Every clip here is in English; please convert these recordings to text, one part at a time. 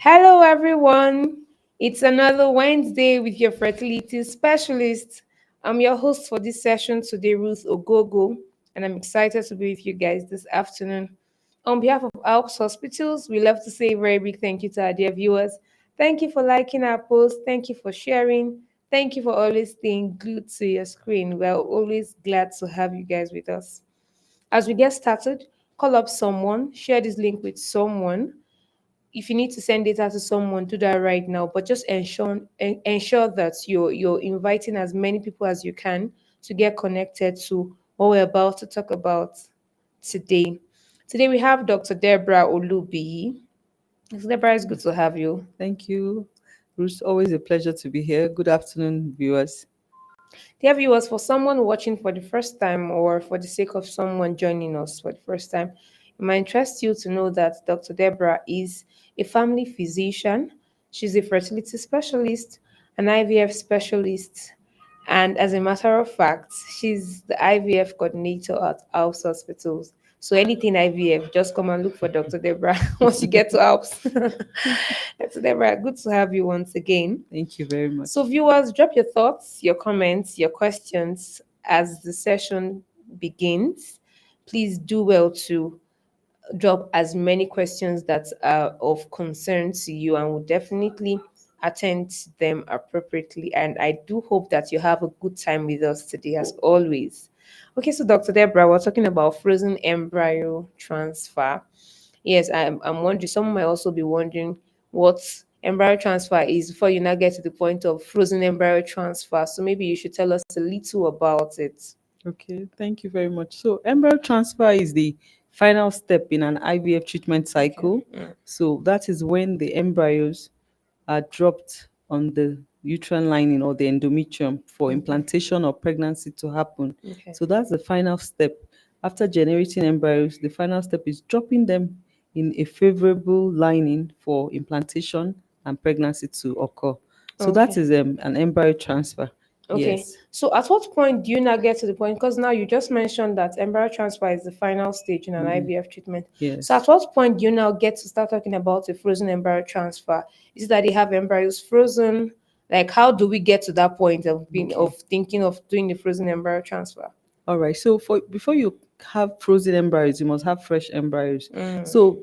Hello, everyone. It's another Wednesday with your fertility specialist. I'm your host for this session today, Ruth Ogogo, and I'm excited to be with you guys this afternoon. On behalf of Alps Hospitals, we love to say a very big thank you to our dear viewers. Thank you for liking our post. Thank you for sharing. Thank you for always staying glued to your screen. We're always glad to have you guys with us. As we get started, call up someone, share this link with someone. If you need to send data to someone, do that right now. But just ensure that you're inviting as many people as you can to get connected to what we're about to talk about today. Today we have Dr. Deborah Olubi. Dr. Deborah, it's good to have you. Thank you. Bruce, always a pleasure to be here. Good afternoon, viewers. Dear viewers, for someone watching for the first time or for the sake of someone joining us for the first time, it might interest you to know that Dr. Deborah is a family physician. She's a fertility specialist, an IVF specialist, and as a matter of fact, she's the IVF coordinator at House Hospitals. So anything IVF, just come and look for Dr. Deborah once you get to House. Dr. Deborah, good to have you once again. Thank you very So, much. viewers, drop your thoughts, your comments, your questions as the session begins. Please do well to drop as many questions that are of concern to you, and we'll definitely attend to them appropriately. And I do hope that you have a good time with us today, as always. Okay, so Dr. Deborah, we're talking about frozen embryo transfer. Yes, I'm wondering, some might also be wondering what embryo transfer is before you now get to the point of frozen embryo transfer. So maybe you should tell us a little about it. Okay, thank you very much. So, embryo transfer is the final step in an IVF treatment Okay. cycle. So, that is when the embryos are dropped on the uterine lining or the endometrium for Okay. implantation or pregnancy to happen. Okay. So, that's the final step. After generating embryos, the final step is dropping them in a favorable lining for implantation and pregnancy to occur. So, that Okay. is an embryo transfer. Okay. Yes. So at what point do you now get to the point? Because now you just mentioned that embryo transfer is the final stage in an IVF treatment. So at Yes. what point do you now get to start talking about a frozen embryo transfer? Is it that they have embryos frozen? Like how do we get to that point of being Okay. of thinking of doing the frozen embryo transfer? All right. So for before you have frozen embryos, you must have fresh embryos. Mm. So,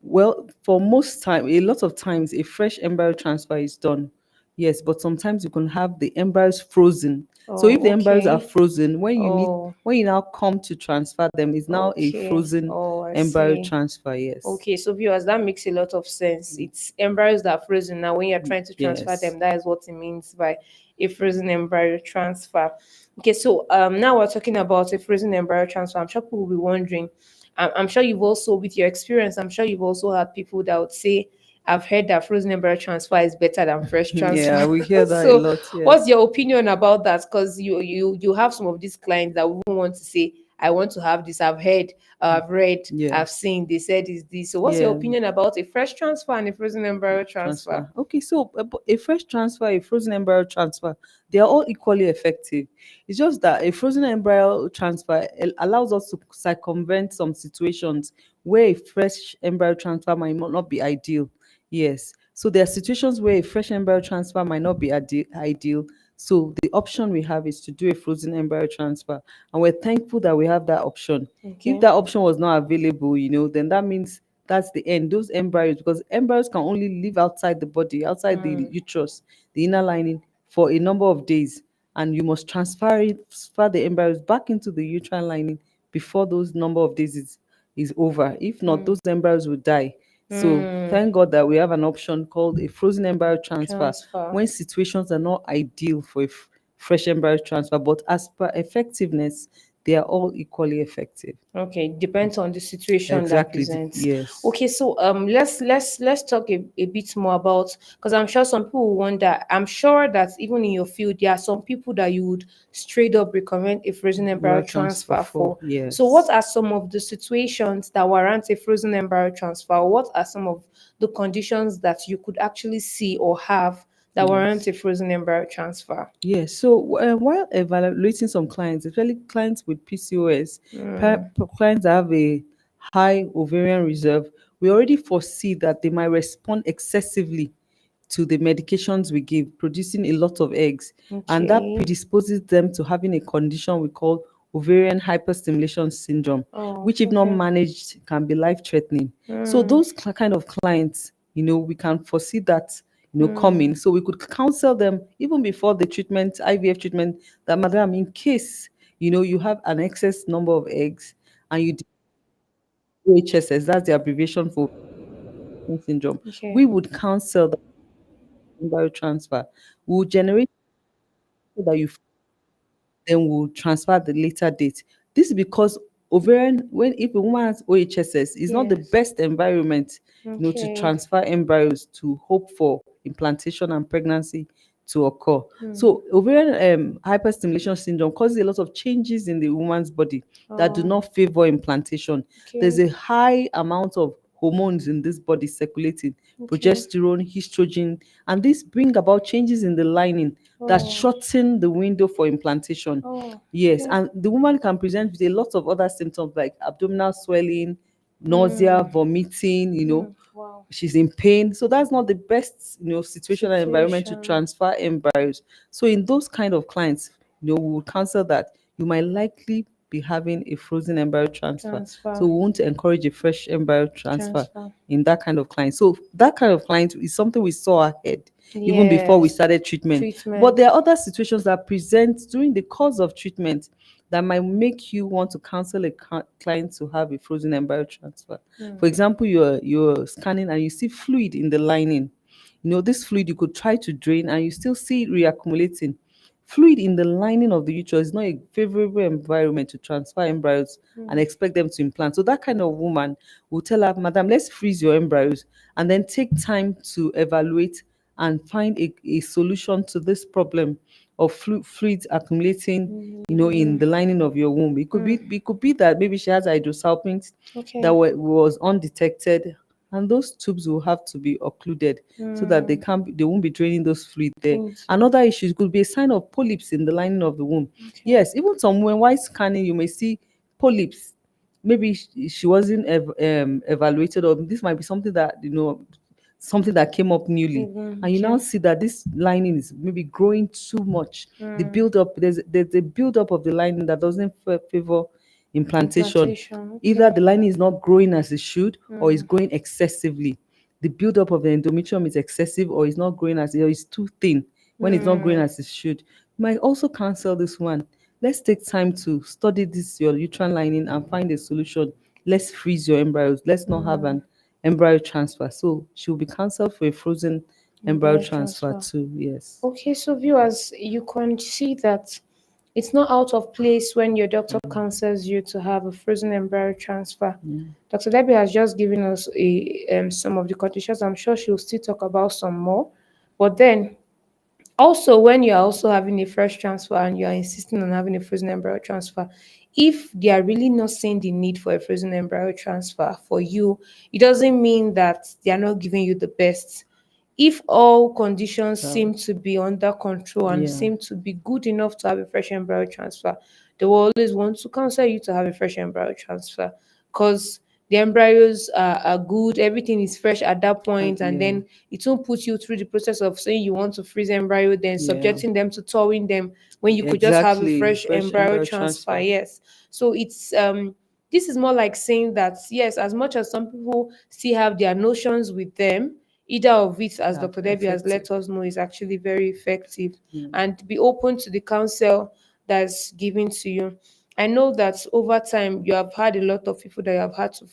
well, for most time, a lot of times, a fresh embryo transfer is done. Yes, but sometimes you can have the embryos frozen. So if the Oh, embryos are okay. frozen, Oh, when you now come to transfer them, it's now a okay. frozen Oh, I embryo see. transfer. Yes. Okay, so viewers, that makes a lot of sense. It's embryos that are frozen. Now, when you're trying to transfer Yes. them, that is what it means by a frozen embryo transfer. Okay, so now we're talking about a frozen embryo transfer. I'm sure people will be wondering. I'm sure you've also, with your experience, I'm sure you've also had people that would say, "I've heard that frozen embryo transfer is better than fresh Yeah, transfer." we hear that a So, lot. what's Yes. your opinion about that? Because you have some of these clients that will want to say, "I want to have this. I've heard." I've read, Yeah. I've seen, they said is this. So what's your Yeah. opinion about a fresh transfer and a frozen embryo transfer? Transfer. Okay, so a fresh transfer, a frozen embryo transfer, they are all equally effective. It's just that a frozen embryo transfer allows us to circumvent some situations where a fresh embryo transfer might not be ideal. Yes. So there are situations where a fresh embryo transfer might not be ideal. So the option we have is to do a frozen embryo transfer, and we're thankful that we have that option. If Okay. that option was not available, then that means that's the end. Those embryos, because embryos can only live outside the body, outside the Mm, uterus, the inner lining, for a number of days, and you must transfer the embryos back into the uterine lining before those number of days is over. If not, mm, those embryos will die. So mm. thank God that we have an option called a frozen embryo transfer Transfer. when situations are not ideal for a fresh embryo transfer, but as per effectiveness, they are all equally effective. Okay, depends on the situation that Exactly. presents. Yes. Okay, so let's talk a bit more about, because I'm sure some people will wonder. I'm sure that even in your field, there are some people that you would straight up recommend a frozen embryo Embryo transfer transfer for, for. So what yes. are some of the situations that warrant a frozen embryo transfer? What are some of the conditions that you could actually see or have that warrant Yes. a frozen embryo transfer? Yes. So while evaluating some clients, especially clients with PCOS, clients that have a high ovarian reserve, we already foresee that they might respond excessively to the medications we give, producing a lot of eggs. And that Okay. predisposes them to having a condition we call ovarian hyperstimulation syndrome, Oh, which, if not okay. managed, can be life threatening. So, Mm, those kind of clients, we can foresee that, mm, coming. So, we could counsel them even before the treatment, IVF treatment, that, madam, in case, you have an excess number of eggs and you OHSS, that's the abbreviation for syndrome, okay. we would counsel the embryo transfer. We will generate so that you then we'll transfer at the later date. This is because ovarian, when if a woman has OHSS, is not the Yes. best environment, to Okay. transfer embryos to hope for implantation and pregnancy to occur. Mm. So ovarian hyperstimulation syndrome causes a lot of changes in the woman's body that do Oh, not favor implantation. There's okay. a high amount of hormones in this body circulating, Okay. progesterone, estrogen, and this bring about changes in the lining that Oh, shorten the window for implantation. oh, Yes, okay. and the woman can present with a lot of other symptoms like abdominal swelling, nausea, Mm, vomiting, wow. she's in pain. So that's not the best, situation and environment to Situation. transfer embryos. So in those kind of clients, we would counsel that you might likely be having a frozen embryo transfer. So Transfer. we want to encourage a fresh embryo transfer Transfer. in that kind of client. So that kind of client is something we saw ahead even before we Yes. started treatment. But Treatment. there are other situations that present during the course of treatment that might make you want to counsel a client to have a frozen embryo transfer. For Mm, example, you're scanning and you see fluid in the lining. This fluid you could try to drain and you still see it reaccumulating. Fluid in the lining of the uterus is not a favorable environment to transfer embryos and mm, expect them to implant. So that kind of woman will tell her, Madam, let's freeze your embryos and then take time to evaluate and find a solution to this problem of fluids accumulating, in mm, the lining of your womb. mm. It could be that maybe she has hydrosalpinx that Okay. was undetected, and those tubes will have to be occluded so that Mm. they won't be draining those fluids there. Into. Another issue could be a sign of polyps in the lining of the womb. Okay. Yes, even some women, while scanning, you may see polyps. Maybe she wasn't evaluated, or this might be something that something that came up newly, Even. and you now Okay. see that this lining is maybe growing too much. The Mm. build up there's a build up of the lining that doesn't favor implantation. Implantation. Either Okay. the lining is not growing as it should, or is Mm. growing excessively. The build up of the endometrium is excessive, or is not growing or is too thin when it's not growing Mm. as it should. You might also cancel this one. Let's take time to study this your uterine lining and find a solution. Let's freeze your embryos. Let's not have Mm. an embryo transfer. So she will be cancelled for a frozen embryo Embryo transfer transfer. too. Yes. Okay, so viewers, you can see that it's not out of place when your doctor counsels you to have a frozen embryo transfer. Yeah. Dr. Debbie has just given us some of the conditions. I'm sure she'll still talk about some more. But then, also, when you're also having a fresh transfer and you're insisting on having a frozen embryo transfer, if they are really not seeing the need for a frozen embryo transfer for you, it doesn't mean that they are not giving you the best. If all conditions So seem to be under control and yeah. seem to be good enough to have a fresh embryo transfer, they will always want to counsel you to have a fresh embryo transfer because the embryos are good, everything is fresh at that point, and Yeah. then it won't put you through the process of saying you want to freeze embryo, then Yeah. subjecting them to thawing them when you could just have a Exactly. fresh Fresh embryo embryo transfer. transfer. Yes. So it's this is more like saying that yes, as much as some people still have their notions with them, either of it, as Yeah. Dr. Debbie has Effective. let us know, is actually very effective. Yeah. And be open to the counsel that's given to you. I know that over time you have had a lot of people that have had to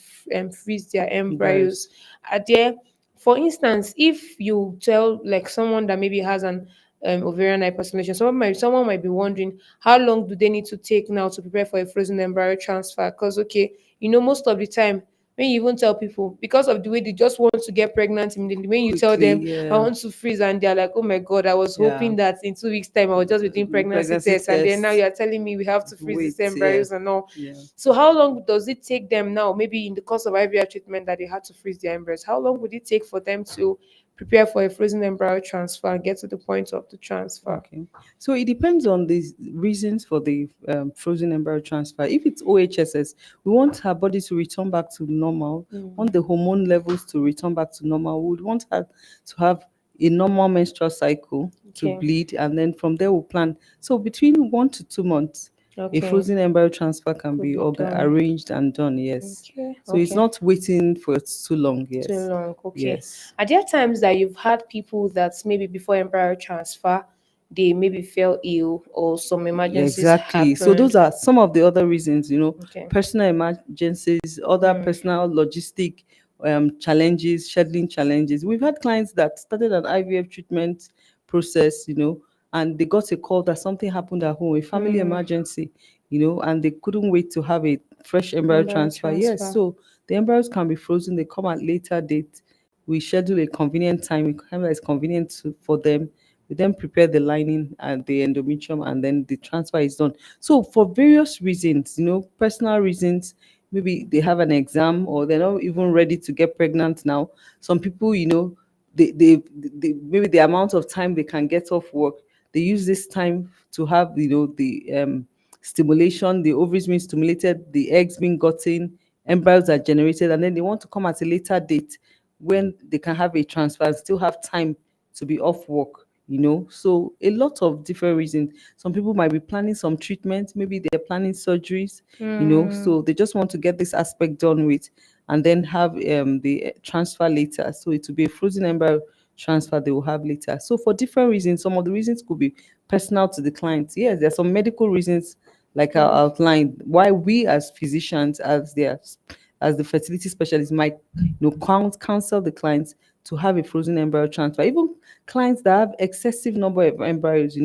freeze their Embryos. embryos. Are there, for instance, if you tell like someone that maybe has an ovarian hyperstimulation, someone might be wondering how long do they need to take now to prepare for a frozen embryo transfer? Because okay, most of the time when you even tell people, because of the way they just want to get pregnant immediately, when you tell Quickly. them I Yeah. want to freeze and they're like, oh my god, I was Yeah. hoping that in 2 weeks time I was just be doing pregnancy Pregnancy tests, and then now test. you're telling me we have to freeze these Wait. Yeah. embryos and all. Yeah. So how long does it take them now, maybe in the course of IVF treatment, that they had to freeze their embryos? How long would it take for them to prepare for a frozen embryo transfer and get to the point of the transfer? Okay. So it depends on the reasons for the frozen embryo transfer. If it's OHSS, we want her body to return back to normal, want the hormone levels to return back to normal. We would want her to have a normal menstrual cycle to Okay. bleed, and then from there we'll plan. So between 1 to 2 months, a Okay. frozen embryo transfer can Could be be done. arranged and done. Yes. Okay. So it's Okay. not waiting for too long. Too Yes. long. Okay. Yes. Are there times that you've had people that maybe before embryo transfer, they maybe fell ill or some Yeah, emergencies exactly. So those happened? are some of the other reasons, Okay. personal emergencies, other personal logistic challenges, scheduling challenges. We've had clients that started an IVF treatment process, and they got a call that something happened at home, a family emergency, and they couldn't wait to have a fresh embryo Embryo transfer. Yes, transfer. so the embryos can be frozen, they come at later date. We schedule a convenient time, time that is convenient for them. We then prepare the lining and the endometrium, and then the transfer is done. So for various reasons, personal reasons, maybe they have an exam or they're not even ready to get pregnant now. Some people, they maybe the amount of time they can get off work, they use this time to have, the stimulation, the ovaries being stimulated, the eggs being gotten, embryos are generated, and then they want to come at a later date when they can have a transfer and still have time to be off work. So a lot of different reasons. Some people might be planning some treatment, maybe they're planning surgeries, so they just want to get this aspect done with, and then have the transfer later. So it will be a frozen embryo transfer they will have later. So for different reasons, some of the reasons could be personal to the client. Yes, there are some medical reasons, like I outlined, why we as physicians, as the fertility specialist, might counsel the clients to have a frozen embryo transfer. Even clients that have excessive number of embryos,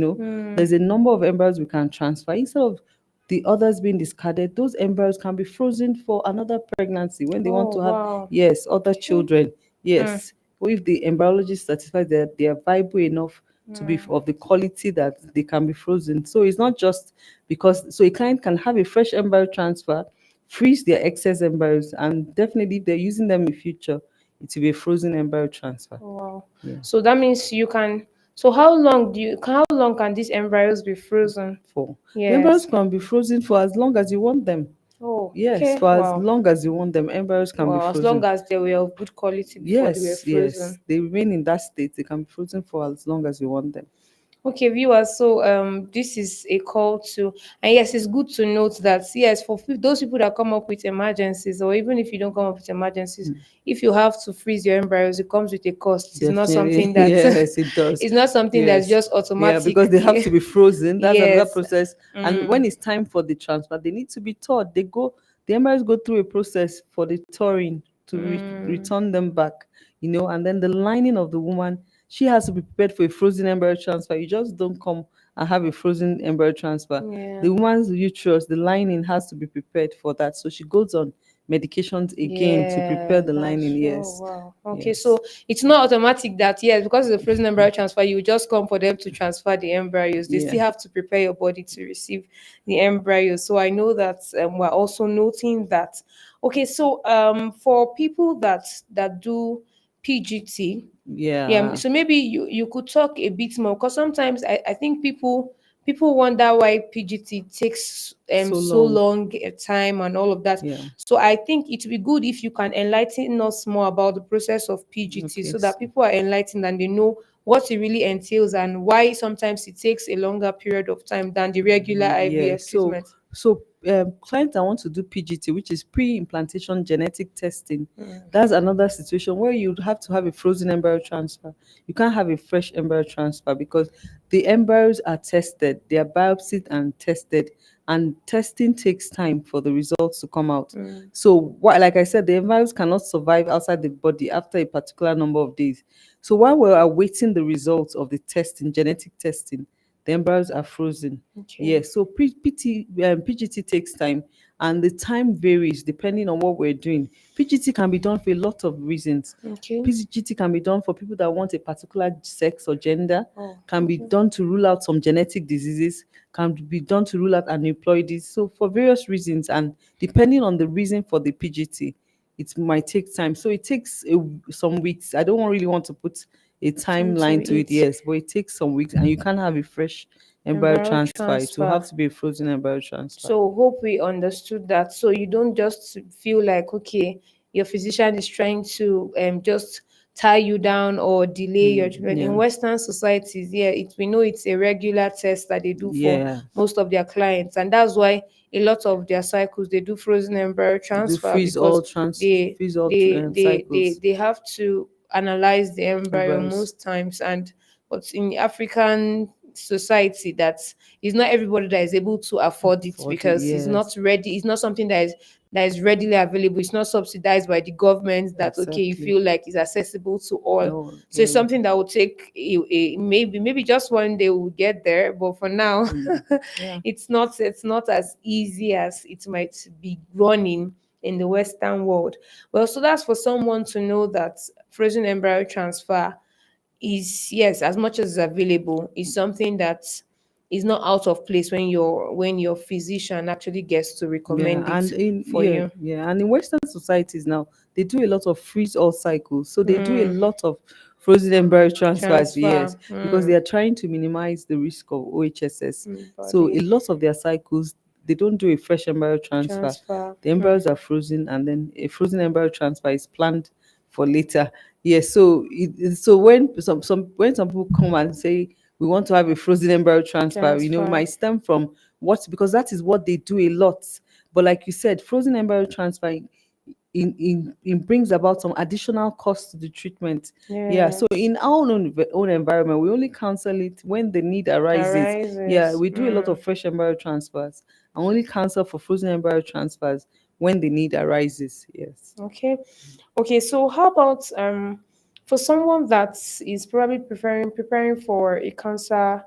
there's a number of embryos we can transfer. Instead of the others being discarded, those embryos can be frozen for another pregnancy when they want Oh to have, wow. yes, other Okay. children. Yes. Or if the embryologist certifies that they are viable enough to be of the quality that they can be frozen. So it's not just because, so a client can have a fresh embryo transfer, freeze their excess embryos, and definitely if they're using them in future, it will be a frozen embryo transfer. Wow. Yeah. So that means you can. So how long can these embryos be frozen? For the embryos Yes. can be frozen for as long as you want them. Oh, Yes, okay. for as Wow. long as you want them, embryos can be Wow. As long frozen. as they were of good quality before they were Yes, yes. frozen. They remain in that state. They can be frozen for as long as you want them. Okay, viewers. So this is a call to, and yes, it's good to note that yes, for those people that come up with emergencies, or even if you don't come up with emergencies, if you have to freeze your embryos, it comes with a cost. It's not Definitely. something that Yes, it does. it's not something that's Yes. just Yeah, because they have to automatically. be frozen. That's another Yes. process. And when it's time for the transfer, they need to be thawed. The embryos go through a process for the thawing to return them back, and then the lining of the woman, she has to be prepared for a frozen embryo transfer. You just don't come and have a frozen embryo transfer. Yeah. The woman's uterus, the lining has to be prepared for that. So she goes on medications again to prepare Yeah, the that's lining. oh Yes. wow. Okay, Yes. so it's not automatic that yes, because it's a frozen embryo transfer, you just come for them to transfer the embryos. They Yeah. still have to prepare your body to receive the embryos. So I know that we're also noting that. Okay, so for people that do PGT, yeah, Yeah. so maybe you could talk a bit more because sometimes I think people wonder why PGT takes So so long. long a time and all of that. Yeah. So I think it would be good if you can enlighten us more about the process of PGT Okay. so that people are enlightened and they know what it really entails and why sometimes it takes a longer period of time than the regular Yeah. IVF So, treatment. so clients that want to do PGT, which is pre-implantation genetic testing, that's another situation where you'd have to have a frozen embryo transfer. You can't have a fresh embryo transfer because the embryos are tested, they are biopsied and tested, and testing takes time for the results to come out. So, what, like I said, the embryos cannot survive outside the body after a particular number of days. So, while we're awaiting the results of the testing, genetic testing, the embryos are frozen. Okay. Yes, so PGT takes time, and the time varies depending on what we're doing. PGT can be done for a lot of reasons. Okay. PGT can be done for people that want a particular sex or gender, Oh, can be okay. done to rule out some genetic diseases, can be done to rule out aneuploidies. So for various reasons, and depending on the reason for the PGT, it might take time. So it takes some weeks. I don't really want to put a into timeline to it, it. yes, but it takes some weeks, and you can't have a fresh embryo Embryo transfer. It will have transfer. to be a frozen embryo transfer. So hope we understood that. So you don't just feel like, okay, your physician is trying to just tie you down or delay your treatment. In Yeah, Western societies, yeah, we know it's a regular test that they do for yeah. most of their clients, and that's why a lot of their cycles they do frozen embryo Do transfer because they freeze all cycles. they have to analyze the embryo Embryos most times. And but in African society, that's it's not everybody that is able to afford it for the because it's not yes, ready. It's not something that is readily available. It's not subsidized by the government that okay you exactly. feel like is accessible to all. No, So it's yeah, something that will take maybe just one day we'll get there. But for now, yeah, it's not as easy as it might be running in the Western world. Well, so that's for someone to know that frozen embryo transfer is, yes, as much as it's available, is something that is not out of place when your physician actually gets to yeah. recommend it And in for you. and in Western societies now, they do a lot of freeze all cycles. So they do a lot of frozen embryo transfers, Transfer yes, because they are trying to minimize the risk of OHSS. So a body lot of their cycles, they don't do a fresh embryo transfer. transfer. The embryos are frozen, and then a frozen embryo transfer is planned for later. Yes, so so when some people come and say we want to have a frozen embryo transfer, it Transfer. might stem from what, because that is what they do a lot. But like you said, frozen embryo transfer in brings about some additional cost to the treatment. Yeah, so Yes. in our own environment, we only cancel it when the need arises. Yeah, Arises. we do a lot of fresh embryo transfers and only cancel for frozen embryo transfers when the need arises. Yes. Okay. Okay, so how about for someone that is probably preparing for a cancer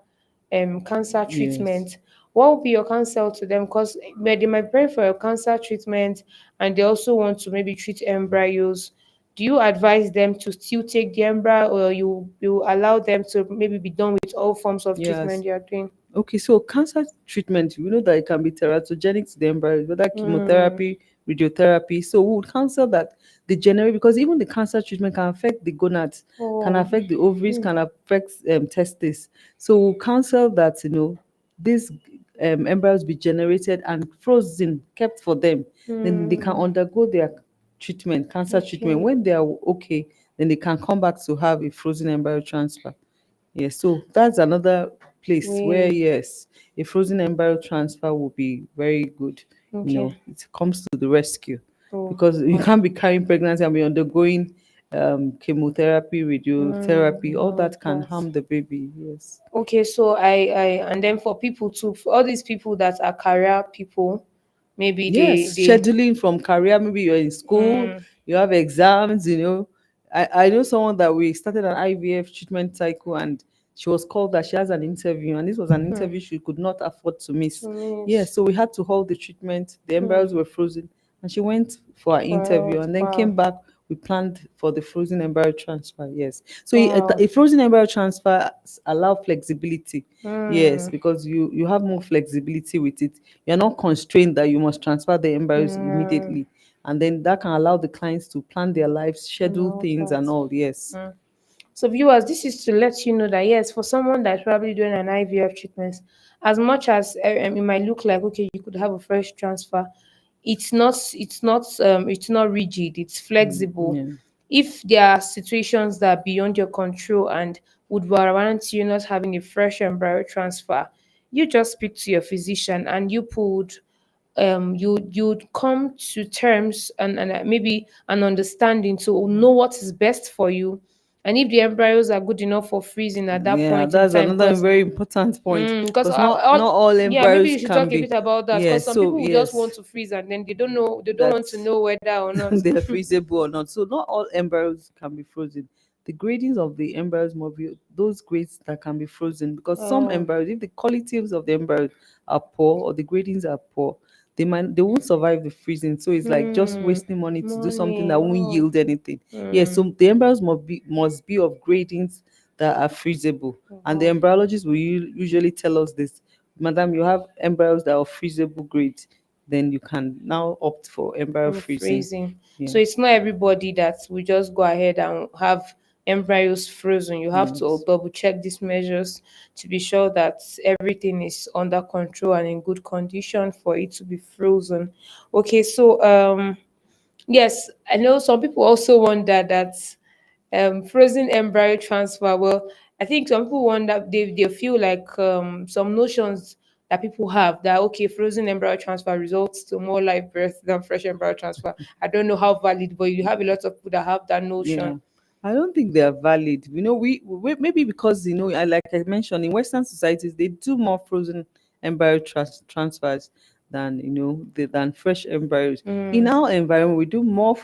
Yes. treatment, what would be your counsel to them? Because they might prepare for a cancer treatment and they also want to maybe treat embryos. Do you advise them to still take the embryo, or you allow them to maybe be done with all forms of treatment Yes. they are doing? Okay, so cancer treatment, we know that it can be teratogenic to the embryo, whether Mm. chemotherapy, radiotherapy. So we would counsel that the general, because even the cancer treatment can affect the gonads, can Oh. affect the ovaries, can affect testes. So we'll counsel that, these embryos be generated and frozen, kept for them. Then they can Mm. undergo their treatment, cancer treatment. Okay. When they are okay, then they can come back to have a frozen embryo transfer. Yes, so that's another place where, We yes, a frozen embryo transfer will be very good. okay. It comes to the rescue, Oh. because you can't be carrying pregnancy and be undergoing chemotherapy, radiotherapy. All All of that can that. harm the baby. Yes. Okay, so and then for people too, for all these people that are career people, maybe Yes, scheduling from career, maybe you're in school, you have exams, I know someone that we started an IVF treatment cycle, and she was called that she has an interview, and this was an interview she could not afford to miss. to Yeah, miss so we had to hold the treatment, the embryos were frozen, and she went for her for interview health. and then Wow. came back. We planned for the frozen embryo transfer. Yes, so Wow. a frozen embryo transfer allow flexibility. Yes, Mm. because you have more flexibility with it. You're not constrained that you must transfer the embryos Mm. immediately, and then that can allow the clients to plan their lives, And schedule all things and that. all. Yes. So, viewers, this is to let you know that yes, for someone that's probably doing an IVF treatment, as much as it might look like okay, you could have a fresh transfer, it's not rigid. It's flexible. Yeah. If there are situations that are beyond your control and would warrant you not having a fresh embryo transfer, you just speak to your physician and you'd come to terms and maybe an understanding to know what is best for you, and if the embryos are good enough for freezing at that Yeah, point in that's time. another Because very important point, because because not all yeah, maybe embryos you should can talk a be. bit about that, Yeah, because some so people will just want yes, to freeze and then they don't want to that's know whether or not. they're freezable or not. So not all embryos can be frozen. The gradings of the embryos must be those grades that can be frozen, because some Oh. embryos, if the qualities of the embryos are poor or the gradings are poor, they won't survive the freezing. So it's like just Hmm. wasting money to do something that Money. won't Oh. yield anything. Yes, Hmm. so the embryos must be of gradings that are freezable. And the Wow. embryologists will usually tell us this, Madam, you have embryos that are freezable grade. then you can now opt for embryo freezing. Freezing. Yeah. So it's not everybody that will just go ahead and have embryos frozen. You have to Yes. double check these measures to be sure that everything is under control and in good condition for it to be frozen. Okay, so yes, I know some people also wonder that frozen embryo transfer. Well, I think some people wonder, they feel like some notions that people have that okay, frozen embryo transfer results to more live birth than fresh embryo transfer. I don't know how valid, but you have a lot of people that have that Yeah, notion. I don't think they are valid. You know, we maybe because like I mentioned, in Western societies they do more frozen embryo transfers than than fresh embryos. In our environment, we do more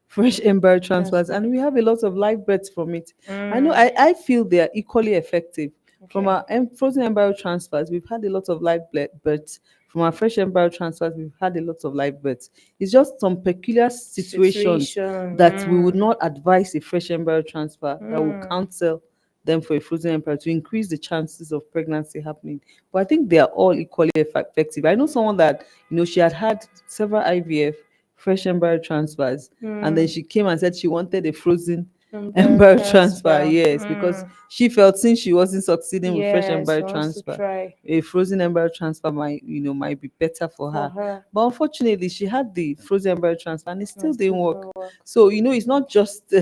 fresh embryo transfers, Transfer. and we have a lot of live births from it. I know. Mm, I feel they are equally effective. From okay. our frozen embryo transfers, we've had a lot of live births. From our fresh embryo transfers, we've had a lot of live births. It's just some peculiar situations Situation. that we would not advise a fresh embryo transfer, that will Mm, counsel them for a frozen embryo to increase the chances of pregnancy happening. But I think they are all equally effective. I know someone that she had several IVF fresh embryo transfers, and then mm. she came and said she wanted a frozen Embryo embryo transfer. transfer. Yes, because Mm. she felt since she wasn't succeeding with fresh Yes, embryo wants to transfer, try a frozen embryo transfer might be better for for her. her. But unfortunately, she had the frozen embryo transfer and it And still still didn't work. don't work. So it's not just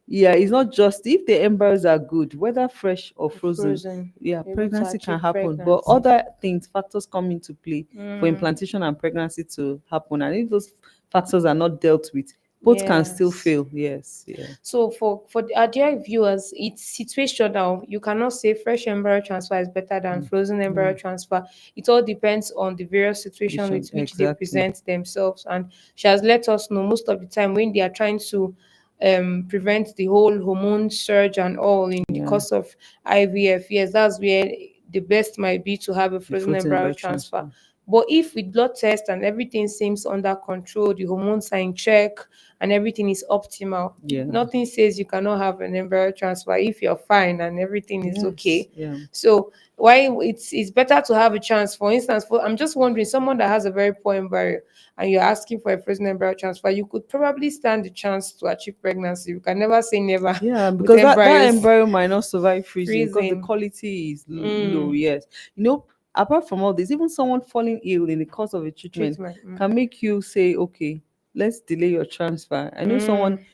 yeah, it's not just if the embryos are good, whether fresh or frozen. Frozen, Yeah, able to pregnancy can achieve happen, but pregnancy. other factors come into play for Mm, implantation and pregnancy to happen. And if those factors are not dealt with, both can still yes. fail. Yes, yeah. So for our dear viewers, it's situational. You cannot say fresh embryo transfer is better than frozen embryo Yeah, transfer. It all depends on the various situations with which they exactly. present themselves. And she has let us know most of the time when they are trying to prevent the whole hormone surge and all in the Yeah, course of IVF. Yes, that's where the best might be to have a the frozen frozen embryo embryo transfer. transfer. But if with blood test and everything seems under control, the hormones are in check and everything is optimal, Yeah. nothing says you cannot have an embryo transfer if you're fine and everything is Yes. okay. Yeah. So why it's better to have a chance. For instance, I'm just wondering, someone that has a very poor embryo and you're asking for a frozen embryo transfer, you could probably stand the chance to achieve pregnancy. You can never say never Yeah, with because that embryos embryo might not survive freezing because the freezing. quality is low. Mm, Yes, apart from all this, even someone falling ill in the course of a treatment treatment. can make you say, "Okay, let's delay your transfer." I know someone Mm,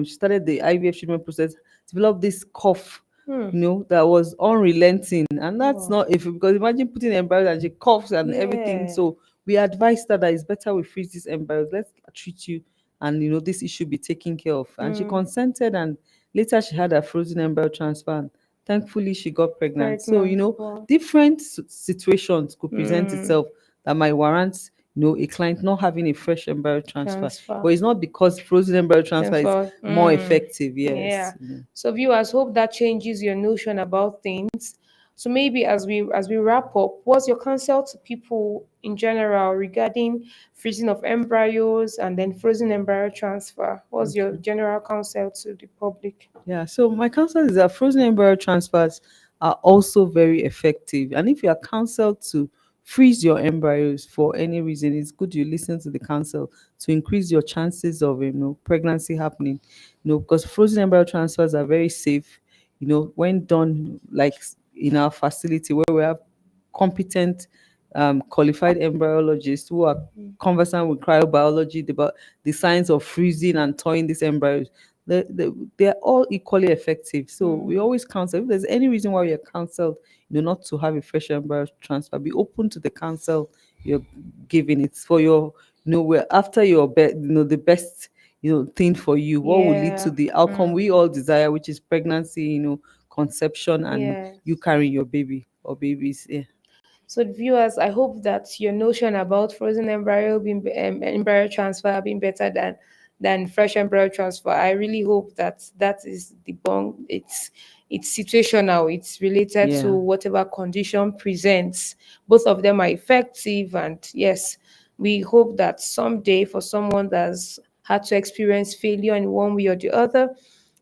started the IVF treatment process, developed this cough, mm. that was unrelenting, and that's Oh, not if because imagine putting embryo and she coughs and everything. yeah. So we advised her that it's better we freeze these embryos. Let's treat you and this issue be taken care of, and she Mm, consented, and later she had a frozen embryo transfer, and thankfully she got pregnant. So pregnant. Wow. different situations could present Mm, itself that might warrant a client not having a fresh embryo transfer, transfer. but it's not because frozen embryo transfer is Transfer. more Mm, effective. yeah. Yes. So viewers, hope that changes your notion about things. So maybe as we wrap up, what's your counsel to people in general regarding freezing of embryos and then frozen embryo transfer? What's your Okay. general counsel to the public? Yeah, so my counsel is that frozen embryo transfers are also very effective. And if you are counseled to freeze your embryos for any reason, it's good you listen to the counsel to increase your chances of pregnancy happening. Because frozen embryo transfers are very safe. When done like in our facility where we have competent, qualified embryologists who are conversant with cryobiology, the science of freezing and thawing these embryos. They're all equally effective. So we always counsel. If there's any reason why you're counseled, not to have a fresh embryo transfer, be open to the counsel you're giving. It's for your, where after your the best, thing for you. What will lead to Yeah. the outcome Mm, we all desire, which is pregnancy, conception, and yeah. you carrying your baby or babies. Yeah. So, viewers, I hope that your notion about frozen embryo being embryo transfer being better than fresh embryo transfer. I really hope that that is debunked. It's situational. It's related to Yeah. whatever condition presents. Both of them are effective, and yes, we hope that someday for someone that's had to experience failure in one way or the other,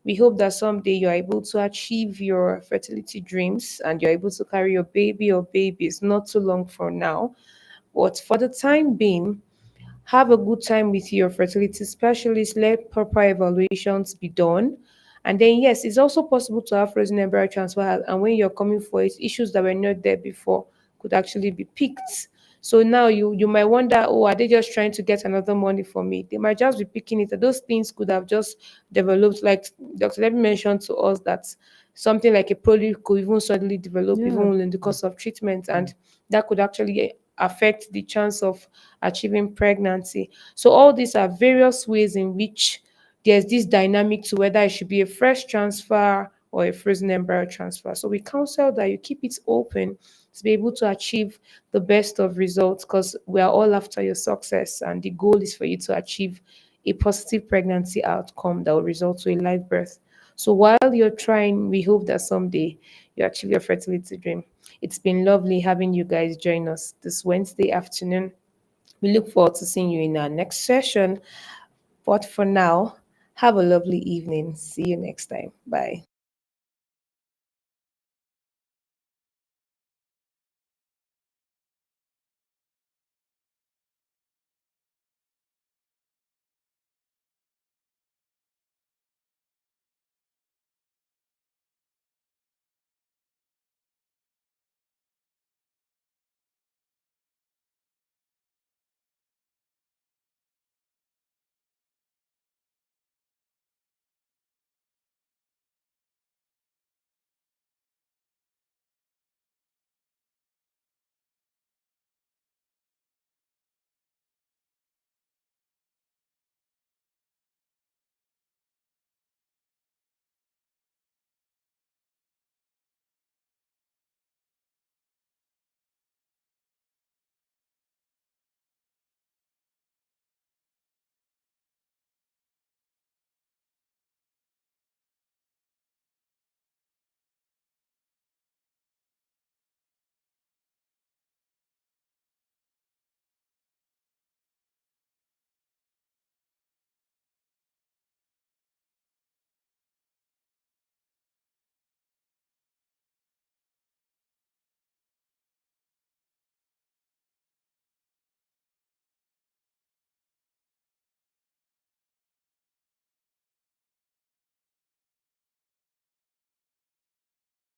we hope that someday you're able to achieve your fertility dreams and you're able to carry your baby or babies not too long from now. But for the time being, have a good time with your fertility specialist, let proper evaluations be done. And then, yes, it's also possible to have frozen embryo transfer. And when you're coming for it, issues that were not there before could actually be picked. So now you might wonder, oh, are they just trying to get another money for me? They might just be picking it. Those things could have just developed, like Dr. Levy mentioned to us that something like a polyp could even suddenly develop Yeah. even in the course of treatment, and that could actually affect the chance of achieving pregnancy. So all these are various ways in which there's this dynamic to whether it should be a fresh transfer or a frozen embryo transfer. So we counsel that you keep it open to be able to achieve the best of results, because we are all after your success, and the goal is for you to achieve a positive pregnancy outcome that will result to a live birth. So while you're trying, we hope that someday you achieve your fertility dream. It's been lovely having you guys join us this Wednesday afternoon. We look forward to seeing you in our next session. But for now, have a lovely evening. See you next time. Bye.